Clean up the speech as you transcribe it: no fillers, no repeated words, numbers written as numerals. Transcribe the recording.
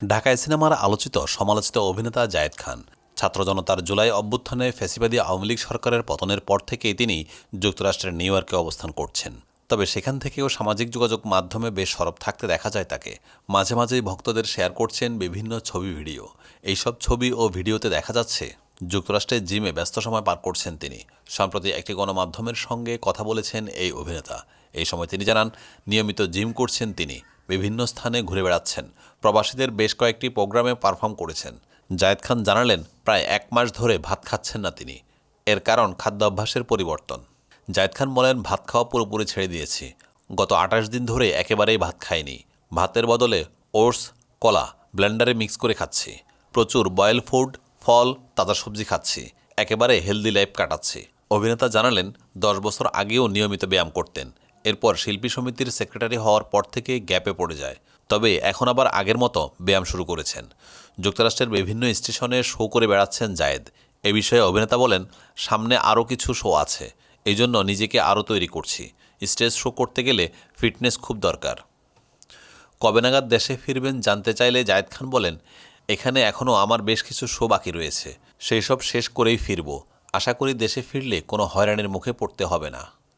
ঢাকায় সিনেমার আলোচিত সমালোচিত অভিনেতা জায়েদ খান ছাত্র জনতার জুলাই অভ্যুত্থানে ফ্যাসিবাদী আওয়ামী লীগ সরকারের পতনের পর থেকেই তিনি যুক্তরাষ্ট্রের নিউ ইয়র্কে অবস্থান করছেন। তবে সেখান থেকেও সামাজিক যোগাযোগ মাধ্যমে বেশ সরব থাকতে দেখা যায় তাকে। মাঝে মাঝেই ভক্তদের শেয়ার করছেন বিভিন্ন ছবি ভিডিও। এইসব ছবি ও ভিডিওতে দেখা যাচ্ছে যুক্তরাষ্ট্রের জিমে ব্যস্ত সময় পার করছেন তিনি। সম্প্রতি একটি গণমাধ্যমের সঙ্গে কথা বলেছেন এই অভিনেতা। এই সময় তিনি জানান, নিয়মিত জিম করছেন তিনি, বিভিন্ন স্থানে ঘুরে বেড়াচ্ছেন, প্রবাসীদের বেশ কয়েকটি প্রোগ্রামে পারফর্ম করেছেন। জায়েদ খান জানালেন, প্রায় 1 মাস ধরে ভাত খাচ্ছেন না তিনি। এর কারণ খাদ্যাভ্যাসের পরিবর্তন। জায়েদ খান বলেন, ভাত খাওয়া পুরোপুরি ছেড়ে দিয়েছি। গত 28 দিন ধরে একেবারেই ভাত খাইনি। ভাতের বদলে ওটস, কলা ব্লেন্ডারে মিক্স করে খাচ্ছি। প্রচুর বয়েল ফুড, ফল, তাজা সবজি খাচ্ছি। একেবারে হেলদি লাইফ কাটাচ্ছি। অভিনেতা জানালেন, 10 বছর আগেও নিয়মিত ব্যায়াম করতেন। এরপর শিল্পী সমিতির সেক্রেটারি হওয়ার পর থেকে গ্যাপে পড়ে যায়। তবে এখন আবার আগের মতো ব্যায়াম শুরু করেছেন। যুক্তরাষ্ট্রের বিভিন্ন স্টেশনে শো করে বেড়াচ্ছেন জায়েদ। এ বিষয়ে অভিনেতা বলেন, সামনে আরও কিছু শো আছে, এই জন্য নিজেকে আরও তৈরি করছি। স্টেজ শো করতে গেলে ফিটনেস খুব দরকার। কবে নাগাদ দেশে ফিরবেন জানতে চাইলে জায়েদ খান বলেন, এখানে এখনও আমার বেশ কিছু শো বাকি রয়েছে, সেই সব শেষ করেই ফিরব। আশা করি দেশে ফিরলে কোনো হয়রানির মুখে পড়তে হবে না।